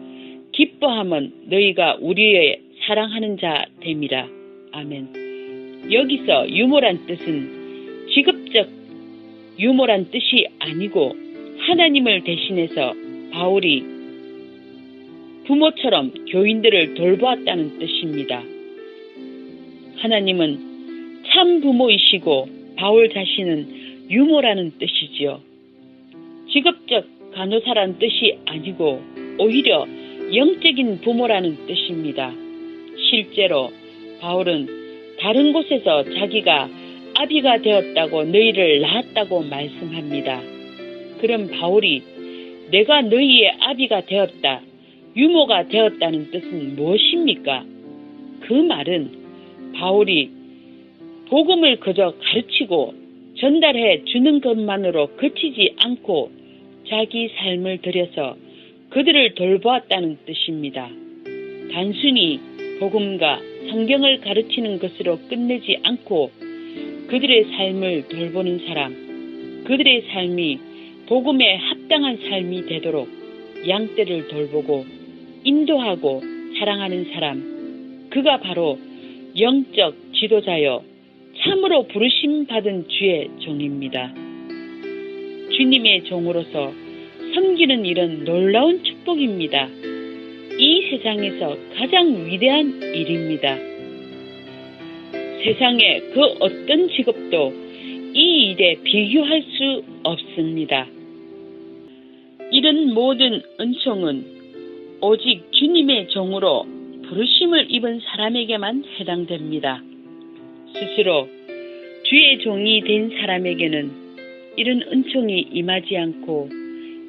기뻐하면 너희가 우리의 사랑하는 자 됨이라. 아멘. 여기서 유모란 뜻은 직업적 유모란 뜻이 아니고 하나님을 대신해서 바울이 부모처럼 교인들을 돌보았다는 뜻입니다. 하나님은 참 부모이시고 바울 자신은 유모라는 뜻이지요. 직업적 간호사란 뜻이 아니고 오히려 영적인 부모라는 뜻입니다. 실제로 바울은 다른 곳에서 자기가 아비가 되었다고 너희를 낳았다고 말씀합니다. 그럼 바울이 내가 너희의 아비가 되었다, 유모가 되었다는 뜻은 무엇입니까? 그 말은 바울이 복음을 그저 가르치고 전달해 주는 것만으로 그치지 않고 자기 삶을 들여서 그들을 돌보았다는 뜻입니다. 단순히 복음과 성경을 가르치는 것으로 끝내지 않고 그들의 삶을 돌보는 사람, 그들의 삶이 복음에 합당한 삶이 되도록 양떼를 돌보고 인도하고 사랑하는 사람, 그가 바로 영적 지도자여 참으로 부르심 받은 주의 종입니다. 주님의 종으로서 섬기는 일은 놀라운 축복입니다. 이 세상에서 가장 위대한 일입니다. 세상의 그 어떤 직업도 이 일에 비교할 수 없습니다. 이런 모든 은총은 오직 주님의 종으로 부르심을 입은 사람에게만 해당됩니다. 스스로 주의 종이 된 사람에게는 이런 은총이 임하지 않고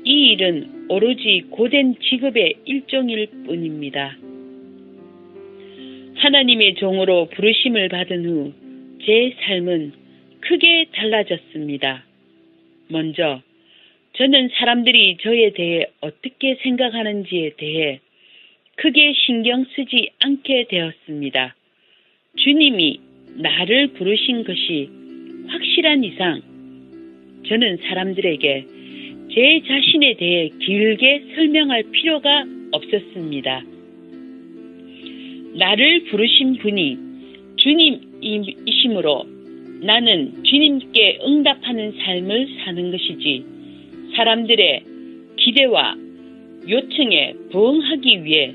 이 일은 오로지 고된 직업의 일종일 뿐입니다. 하나님의 종으로 부르심을 받은 후 제 삶은 크게 달라졌습니다. 먼저 저는 사람들이 저에 대해 어떻게 생각하는지에 대해 크게 신경 쓰지 않게 되었습니다. 주님이 나를 부르신 것이 확실한 이상 저는 사람들에게 제 자신에 대해 길게 설명할 필요가 없었습니다. 나를 부르신 분이 주님이시므로 나는 주님께 응답하는 삶을 사는 것이지 사람들의 기대와 요청에 부응하기 위해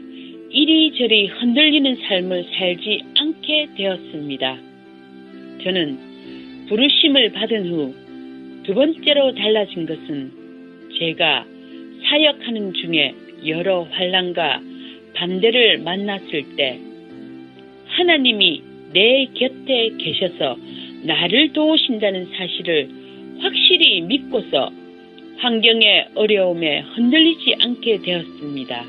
이리저리 흔들리는 삶을 살지 않게 되었습니다. 저는 부르심을 받은 후 두 번째로 달라진 것은 제가 사역하는 중에 여러 환난과 반대를 만났을 때 하나님이 내 곁에 계셔서 나를 도우신다는 사실을 확실히 믿고서 환경의 어려움에 흔들리지 않게 되었습니다.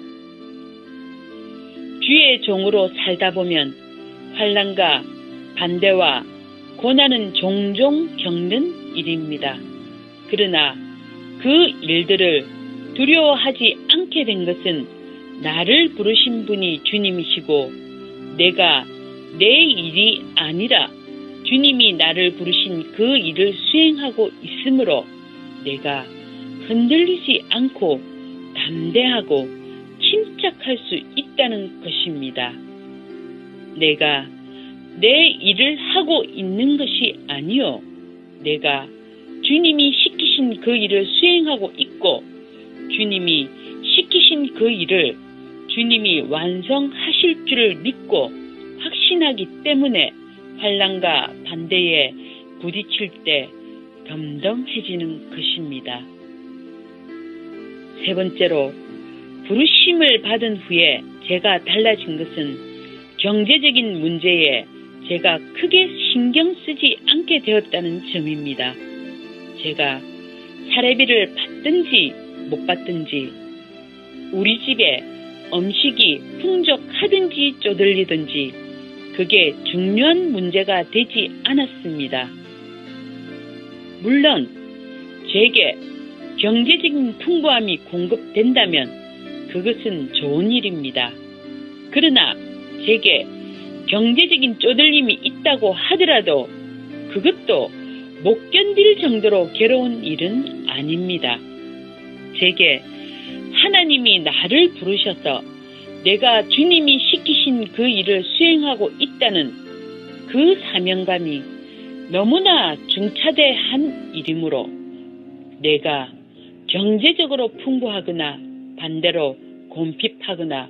주의 종으로 살다 보면 환난과 반대와 고난은 종종 겪는 일입니다. 그러나 그 일들을 두려워하지 않게 된 것은 나를 부르신 분이 주님이시고 내가 내 일이 아니라 주님이 나를 부르신 그 일을 수행하고 있으므로 내가 흔들리지 않고 담대하고 침착할 수 있다는 것입니다. 내가 내 일을 하고 있는 것이 아니요 내가 주님이 시키신 그 일을 수행하고 있고 주님이 시키신 그 일을 주님이 완성하실 줄을 믿고 확신하기 때문에 환난과 반대에 부딪힐 때 덤덤해지는 것입니다. 세 번째로 부르심을 받은 후에 제가 달라진 것은 경제적인 문제에 제가 크게 신경 쓰지 않게 되었다는 점입니다. 제가 사례비를 받든지 못 받든지 우리 집에 음식이 풍족하든지 쪼들리든지 그게 중요한 문제가 되지 않았습니다. 물론 제게 경제적인 풍부함이 공급된다면 그것은 좋은 일입니다. 그러나 제게 경제적인 쪼들림이 있다고 하더라도 그것도 못 견딜 정도로 괴로운 일은 아닙니다. 제게 하나님이 나를 부르셔서 내가 주님이 시키신 그 일을 수행하고 있다는 그 사명감이 너무나 중차대한 일이므로 내가 경제적으로 풍부하거나 반대로 곰핍하거나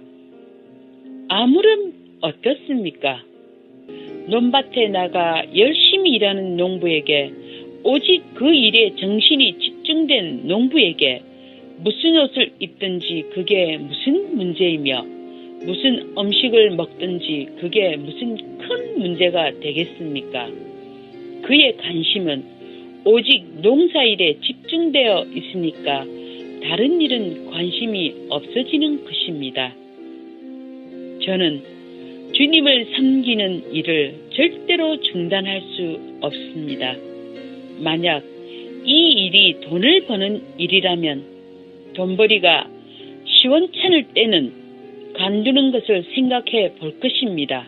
아무런 어떻습니까? 논밭에 나가 열심히 일하는 농부에게 오직 그 일에 정신이 집중된 농부에게 무슨 옷을 입든지 그게 무슨 문제이며 무슨 음식을 먹든지 그게 무슨 큰 문제가 되겠습니까? 그의 관심은 오직 농사일에 집중되어 있으니까 다른 일은 관심이 없어지는 것입니다. 저는 주님을 섬기는 일을 절대로 중단할 수 없습니다. 만약 이 일이 돈을 버는 일이라면 돈벌이가 시원찮을 때는 관두는 것을 생각해 볼 것입니다.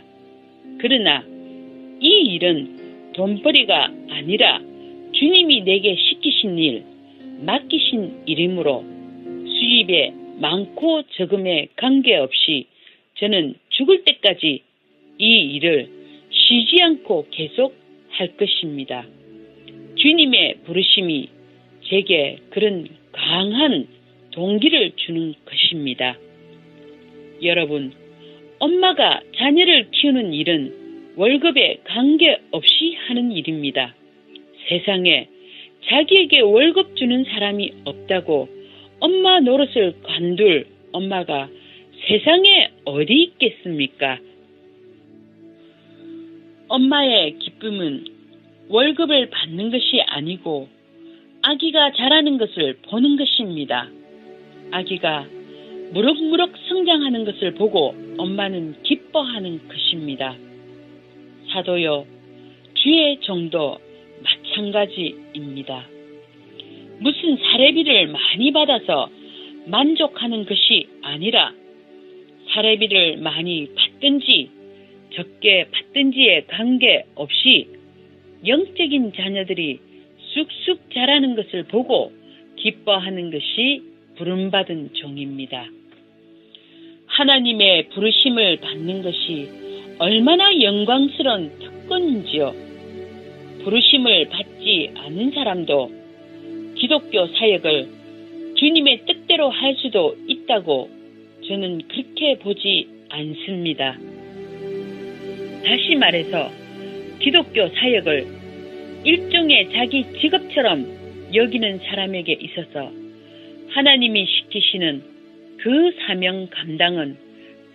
그러나 이 일은 돈벌이가 아니라 주님이 내게 시키신 일, 맡기신 일이므로 수입에 많고 적음에 관계없이 저는 죽을 때까지 이 일을 쉬지 않고 계속 할 것입니다. 주님의 부르심이 제게 그런 강한 동기를 주는 것입니다. 여러분, 엄마가 자녀를 키우는 일은 월급에 관계없이 하는 일입니다. 세상에 자기에게 월급 주는 사람이 없다고 엄마 노릇을 관둘 엄마가 세상에 어디 있겠습니까? 엄마의 기쁨은 월급을 받는 것이 아니고 아기가 자라는 것을 보는 것입니다. 아기가 무럭무럭 성장하는 것을 보고 엄마는 기뻐하는 것입니다. 사도요, 주의 종도 마찬가지입니다. 무슨 사례비를 많이 받아서 만족하는 것이 아니라 사례비를 많이 받든지 적게 받든지에 관계없이 영적인 자녀들이 쑥쑥 자라는 것을 보고 기뻐하는 것이 부름받은 종입니다. 하나님의 부르심을 받는 것이 얼마나 영광스러운 특권인지요. 부르심을 받지 않은 사람도 기독교 사역을 주님의 뜻대로 할 수도 있다고 저는 그렇게 보지 않습니다. 다시 말해서 기독교 사역을 일종의 자기 직업처럼 여기는 사람에게 있어서 하나님이 시키시는 그 사명 감당은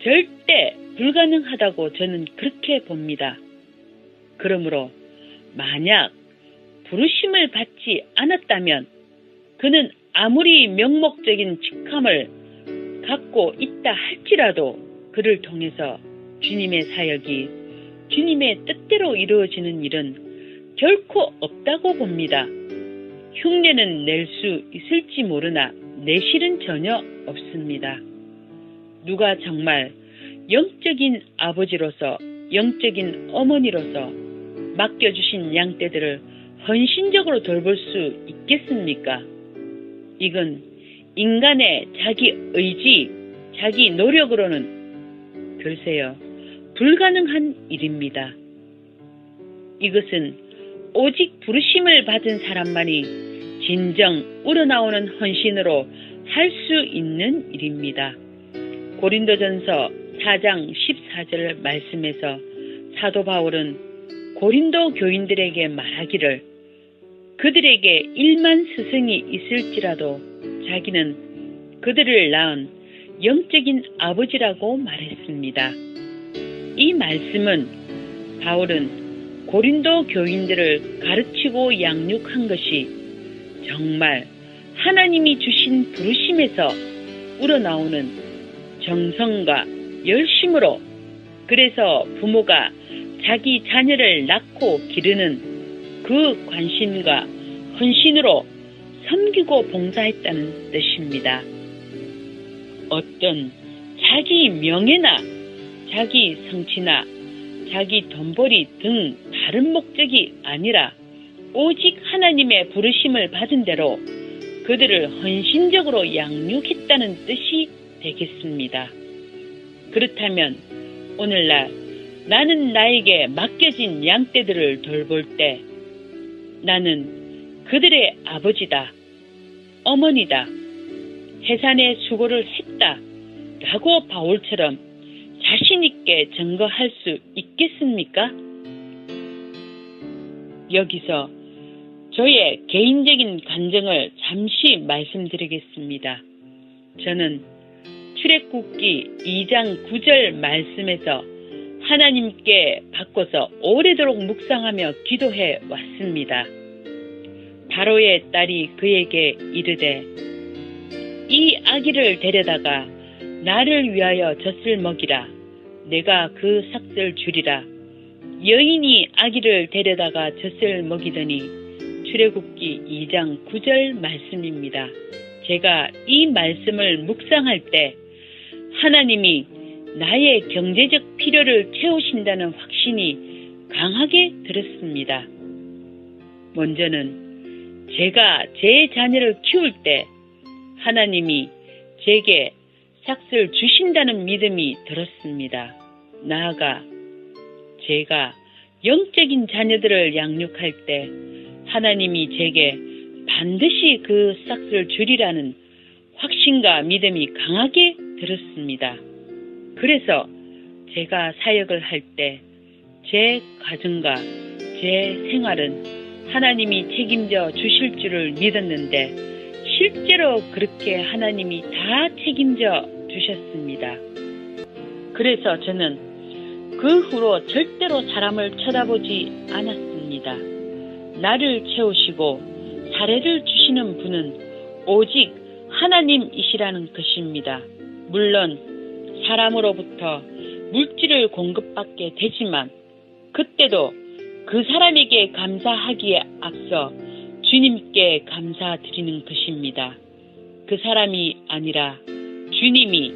절대 불가능하다고 저는 그렇게 봅니다. 그러므로 만약 부르심을 받지 않았다면 그는 아무리 명목적인 직함을 갖고 있다 할지라도 그를 통해서 주님의 사역이 주님의 뜻대로 이루어지는 일은 결코 없다고 봅니다. 흉내는 낼 수 있을지 모르나 내실은 전혀 없습니다. 누가 정말 영적인 아버지로서 영적인 어머니로서 맡겨주신 양떼들을 헌신적으로 돌볼 수 있겠습니까? 이건 인간의 자기 의지, 자기 노력으로는 글쎄요, 불가능한 일입니다. 이것은 오직 부르심을 받은 사람만이 진정 우러나오는 헌신으로 할 수 있는 일입니다. 고린도전서 4장 14절 말씀에서 사도 바울은 고린도 교인들에게 말하기를 그들에게 1만 스승이 있을지라도 자기는 그들을 낳은 영적인 아버지라고 말했습니다. 이 말씀은 바울은 고린도 교인들을 가르치고 양육한 것이 정말 하나님이 주신 부르심에서 우러나오는 정성과 열심으로, 그래서 부모가 자기 자녀를 낳고 기르는 그 관심과 헌신으로 섬기고 봉사했다는 뜻입니다. 어떤 자기 명예나 자기 성취나 자기 돈벌이 등 다른 목적이 아니라 오직 하나님의 부르심을 받은 대로 그들을 헌신적으로 양육했다는 뜻이 되겠습니다. 그렇다면 오늘날 나는 나에게 맡겨진 양떼들을 돌볼 때 나는 그들의 아버지다, 어머니다, 해산의 수고를 했다 라고 바울처럼 자신있게 증거할 수 있겠습니까? 여기서 저의 개인적인 간증을 잠시 말씀드리겠습니다. 저는 출애굽기 2장 9절 말씀에서 하나님께 바꿔서 오래도록 묵상하며 기도해 왔습니다. 바로의 딸이 그에게 이르되 이 아기를 데려다가 나를 위하여 젖을 먹이라. 내가 그 삭을 주리라. 여인이 아기를 데려다가 젖을 먹이더니 출애굽기 2장 9절 말씀입니다. 제가 이 말씀을 묵상할 때 하나님이 나의 경제적 필요를 채우신다는 확신이 강하게 들었습니다. 먼저는 제가 제 자녀를 키울 때 하나님이 제게 삭을 주신다는 믿음이 들었습니다. 나아가 제가 영적인 자녀들을 양육할 때 하나님이 제게 반드시 그 삭을 주리라는 확신과 믿음이 강하게 들었습니다. 그래서 제가 사역을 할 때 제 가정과 제 생활은 하나님이 책임져 주실 줄을 믿었는데 실제로 그렇게 하나님이 다 책임져 주셨습니다. 그래서 저는 그 후로 절대로 사람을 쳐다보지 않았습니다. 나를 채우시고 사례를 주시는 분은 오직 하나님이시라는 것입니다. 물론 사람으로부터 물질을 공급받게 되지만 그때도 그 사람에게 감사하기에 앞서 주님께 감사드리는 것입니다. 그 사람이 아니라 주님이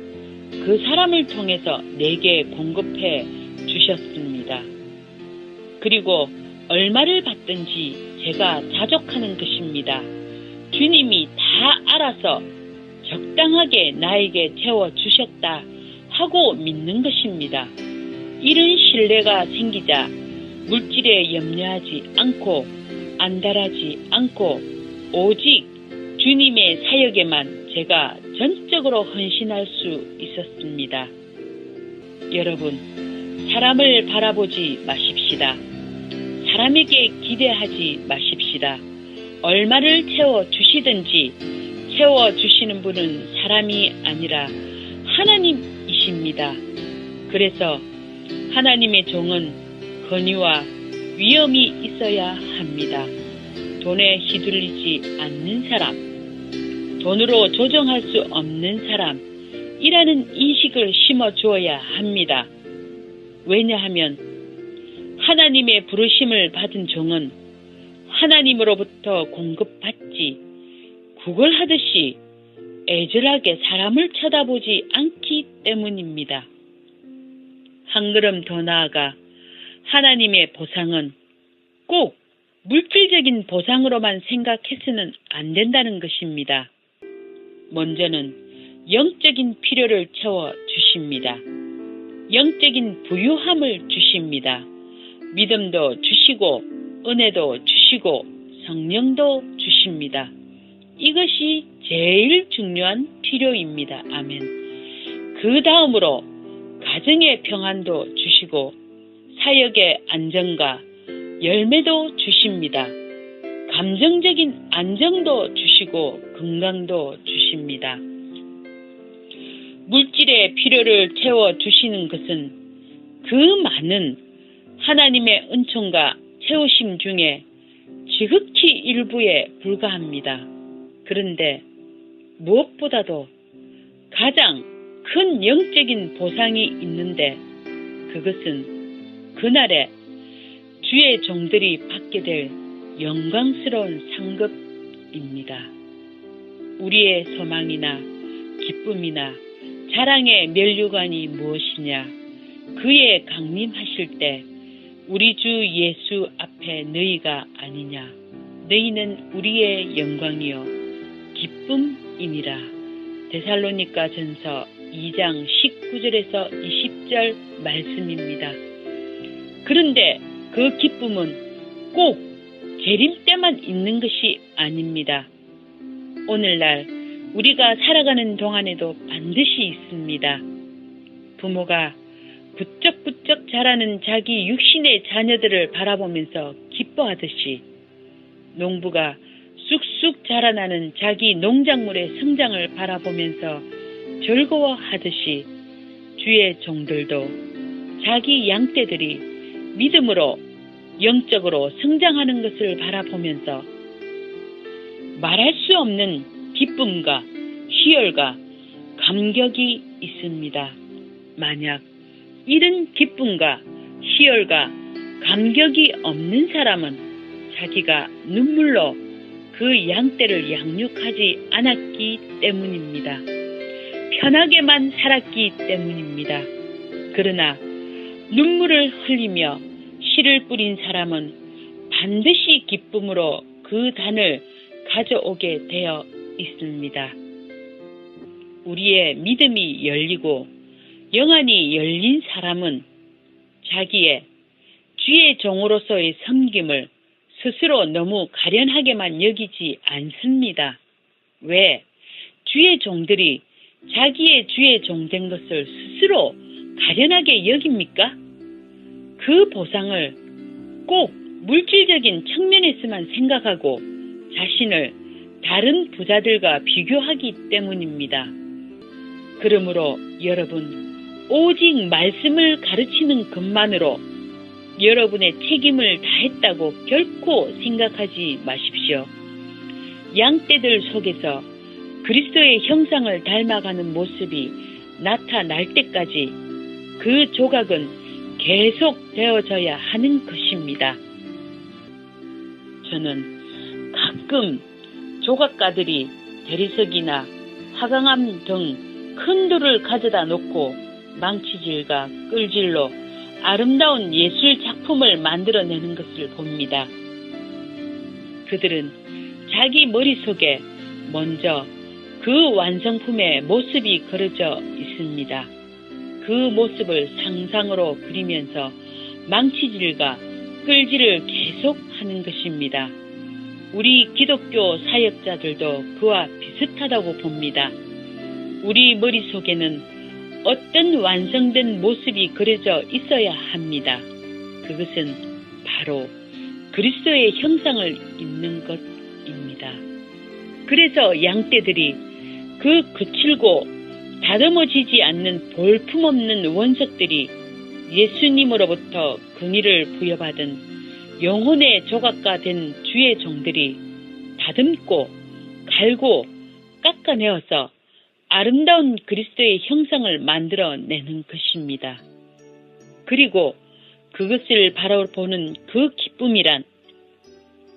그 사람을 통해서 내게 공급해 주셨습니다. 그리고 얼마를 받든지 제가 자족하는 것입니다. 주님이 다 알아서 적당하게 나에게 채워주셨다 하고 믿는 것입니다. 이런 신뢰가 생기자 물질에 염려하지 않고 안달하지 않고 오직 주님의 사역에만 제가 전적으로 헌신할 수 있었습니다. 여러분, 사람을 바라보지 마십시다. 사람에게 기대하지 마십시다. 얼마를 채워주시든지 채워주시는 분은 사람이 아니라 하나님이십니다. 그래서 하나님의 종은 권위와 위엄이 있어야 합니다. 돈에 휘둘리지 않는 사람, 돈으로 조정할 수 없는 사람이라는 인식을 심어주어야 합니다. 왜냐하면 하나님의 부르심을 받은 종은 하나님으로부터 공급받지 구걸하듯이 애절하게 사람을 쳐다보지 않기 때문입니다. 한 걸음 더 나아가 하나님의 보상은 꼭 물질적인 보상으로만 생각해서는 안 된다는 것입니다. 먼저는 영적인 필요를 채워주십니다. 영적인 부유함을 주십니다. 믿음도 주시고 은혜도 주시고 성령도 주십니다. 이것이 제일 중요한 필요입니다. 아멘. 그 다음으로 가정의 평안도 주시고 사역의 안정과 열매도 주십니다. 감정적인 안정도 주시고 건강도 주십니다. 물질의 필요를 채워주시는 것은 그 많은 하나님의 은총과 채우심 중에 지극히 일부에 불과합니다. 그런데 무엇보다도 가장 큰 영적인 보상이 있는데 그것은 그날에 주의 종들이 받게 될 영광스러운 상급입니다. 우리의 소망이나 기쁨이나 자랑의 면류관이 무엇이냐? 그의 강림하실 때 우리 주 예수 앞에 너희가 아니냐? 너희는 우리의 영광이요 기쁨이니라. 데살로니가 전서 2장 19절에서 20절 말씀입니다. 그런데 그 기쁨은 꼭 재림 때만 있는 것이 아닙니다. 오늘날 우리가 살아가는 동안에도 반드시 있습니다. 부모가 부쩍부쩍 자라는 자기 육신의 자녀들을 바라보면서 기뻐하듯이 농부가 쑥쑥 자라나는 자기 농작물의 성장을 바라보면서 즐거워하듯이 주의 종들도 자기 양떼들이 믿음으로 영적으로 성장하는 것을 바라보면서 말할 수 없는 기쁨과 희열과 감격이 있습니다. 만약 이런 기쁨과 희열과 감격이 없는 사람은 자기가 눈물로 그 양떼를 양육하지 않았기 때문입니다. 편하게만 살았기 때문입니다. 그러나 눈물을 흘리며 씨를 뿌린 사람은 반드시 기쁨으로 그 단을 가져오게 되어 있습니다. 우리의 믿음이 열리고 영안이 열린 사람은 자기의 주의 종으로서의 섬김을 스스로 너무 가련하게만 여기지 않습니다. 왜? 주의 종들이 자기의 주의 종된 것을 스스로 가련하게 여깁니까? 그 보상을 꼭 물질적인 측면에서만 생각하고 자신을 다른 부자들과 비교하기 때문입니다. 그러므로 여러분, 오직 말씀을 가르치는 것만으로 여러분의 책임을 다했다고 결코 생각하지 마십시오. 양떼들 속에서 그리스도의 형상을 닮아가는 모습이 나타날 때까지 그 조각은 계속 되어져야 하는 것입니다. 저는 가끔 조각가들이 대리석이나 화강암 등 큰 돌을 가져다 놓고 망치질과 끌질로 아름다운 예술 작품을 만들어내는 것을 봅니다. 그들은 자기 머릿속에 먼저 그 완성품의 모습이 그려져 있습니다. 그 모습을 상상으로 그리면서 망치질과 끌질을 계속하는 것입니다. 우리 기독교 사역자들도 그와 비슷하다고 봅니다. 우리 머릿속에는 어떤 완성된 모습이 그려져 있어야 합니다. 그것은 바로 그리스도의 형상을 잇는 것입니다. 그래서 양떼들이 그 거칠고 다듬어지지 않는 볼품없는 원석들이 예수님으로부터 긍휼을 부여받은 영혼의 조각가 된 주의 종들이 다듬고 갈고 깎아내어서 아름다운 그리스도의 형상을 만들어내는 것입니다. 그리고 그것을 바라보는 그 기쁨이란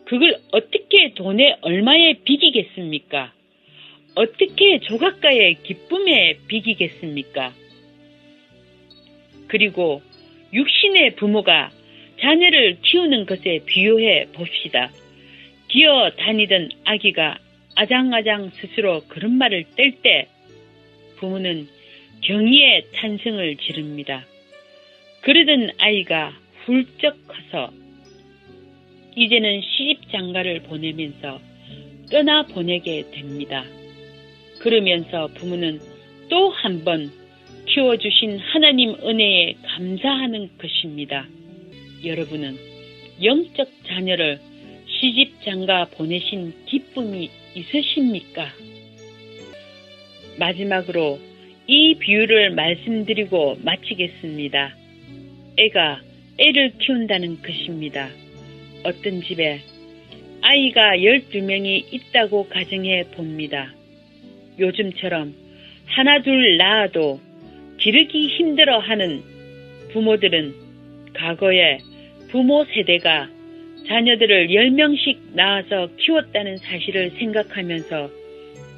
그걸 어떻게 돈에 얼마에 비기겠습니까? 어떻게 조각가의 기쁨에 비기겠습니까? 그리고 육신의 부모가 자녀를 키우는 것에 비유해 봅시다. 기어 다니던 아기가 아장아장 스스로 걸음마를 뗄 때 부모는 경의의 찬성을 지릅니다. 그러던 아이가 훌쩍 커서 이제는 시집장가를 보내면서 떠나보내게 됩니다. 그러면서 부모는 또 한 번 키워주신 하나님 은혜에 감사하는 것입니다. 여러분은 영적 자녀를 시집장가 보내신 기쁨이 있으십니까? 마지막으로 이 비유를 말씀드리고 마치겠습니다. 애가 애를 키운다는 것입니다. 어떤 집에 아이가 12명이 있다고 가정해 봅니다. 요즘처럼 하나 둘 낳아도 기르기 힘들어하는 부모들은 과거에 부모 세대가 자녀들을 10명씩 낳아서 키웠다는 사실을 생각하면서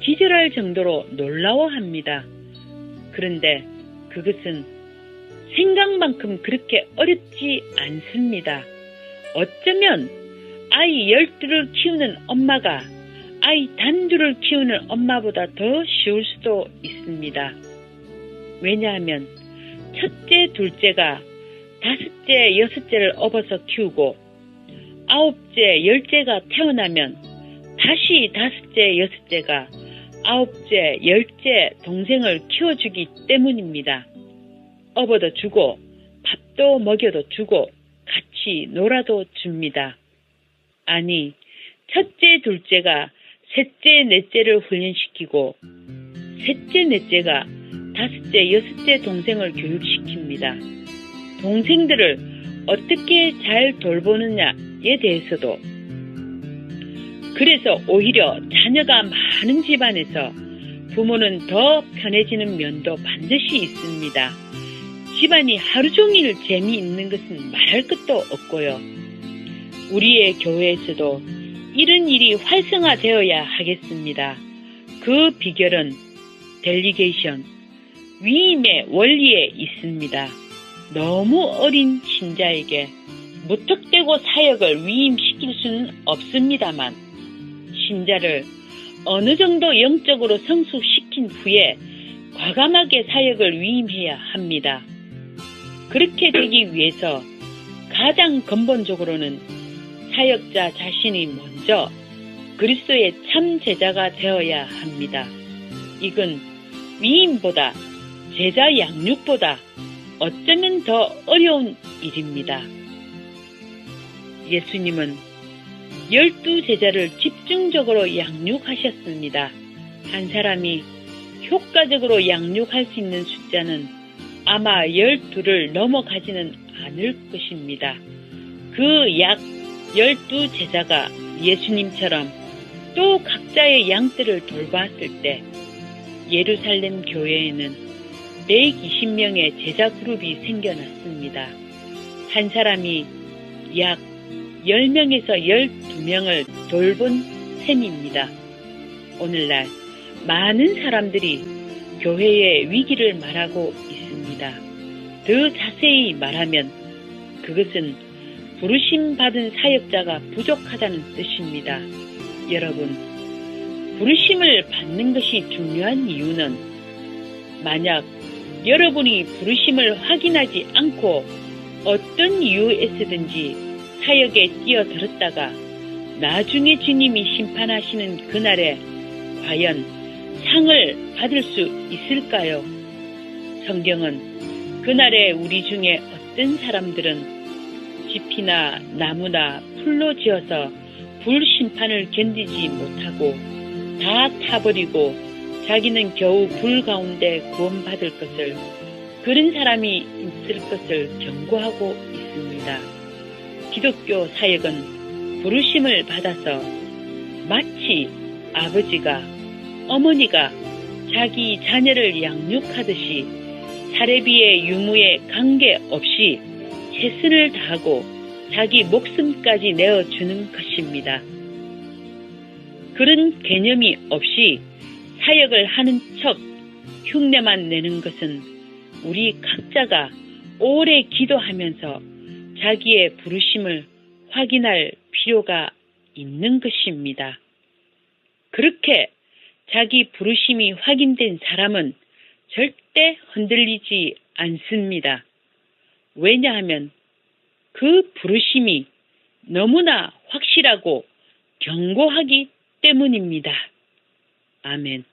기절할 정도로 놀라워합니다. 그런데 그것은 생각만큼 그렇게 어렵지 않습니다. 어쩌면 아이 12를 키우는 엄마가 아이 단둘을 키우는 엄마보다 더 쉬울 수도 있습니다. 왜냐하면 첫째, 둘째가 다섯째, 여섯째를 업어서 키우고 아홉째, 열째가 태어나면 다시 다섯째, 여섯째가 아홉째, 열째 동생을 키워주기 때문입니다. 업어도 주고 밥도 먹여도 주고 같이 놀아도 줍니다. 아니, 첫째, 둘째가 셋째, 넷째를 훈련시키고 셋째, 넷째가 다섯째, 여섯째 동생을 교육시킵니다. 동생들을 어떻게 잘 돌보느냐에 대해서도 그래서 오히려 자녀가 많은 집안에서 부모는 더 편해지는 면도 반드시 있습니다. 집안이 하루 종일 재미있는 것은 말할 것도 없고요. 우리의 교회에서도 이런 일이 활성화되어야 하겠습니다. 그 비결은 델리게이션, 위임의 원리에 있습니다. 너무 어린 신자에게 무턱대고 사역을 위임시킬 수는 없습니다만 신자를 어느 정도 영적으로 성숙시킨 후에 과감하게 사역을 위임해야 합니다. 그렇게 되기 위해서 가장 근본적으로는 사역자 자신이 먼저 그리스도의 참 제자가 되어야 합니다. 이건 위임보다 제자 양육보다 어쩌면 더 어려운 일입니다. 예수님은 12제자를 집중적으로 양육하셨습니다. 한 사람이 효과적으로 양육할 수 있는 숫자는 아마 12를 넘어가지는 않을 것입니다. 그 약 12제자가 예수님처럼 또 각자의 양떼를 돌봤을 때 예루살렘 교회에는 120명의 제자 그룹이 생겨났습니다. 한 사람이 약 10명에서 12명을 돌본 셈입니다. 오늘날 많은 사람들이 교회의 위기를 말하고 있습니다. 더 자세히 말하면 그것은 부르심 받은 사역자가 부족하다는 뜻입니다. 여러분, 부르심을 받는 것이 중요한 이유는 만약 여러분이 부르심을 확인하지 않고 어떤 이유에서든지 사역에 뛰어들었다가 나중에 주님이 심판하시는 그날에 과연 상을 받을 수 있을까요? 성경은 그날에 우리 중에 어떤 사람들은 집이나 나무나 풀로 지어서 불심판을 견디지 못하고 다 타버리고 자기는 겨우 불 가운데 구원받을 것을, 그런 사람이 있을 것을 경고하고 있습니다. 기독교 사역은 부르심을 받아서 마치 아버지가, 어머니가 자기 자녀를 양육하듯이 사례비의 유무에 관계없이 최선을 다하고 자기 목숨까지 내어주는 것입니다. 그런 개념이 없이 사역을 하는 척 흉내만 내는 것은 우리 각자가 오래 기도하면서 자기의 부르심을 확인할 필요가 있는 것입니다. 그렇게 자기 부르심이 확인된 사람은 절대 흔들리지 않습니다. 왜냐하면 그 부르심이 너무나 확실하고 견고하기 때문입니다. 아멘.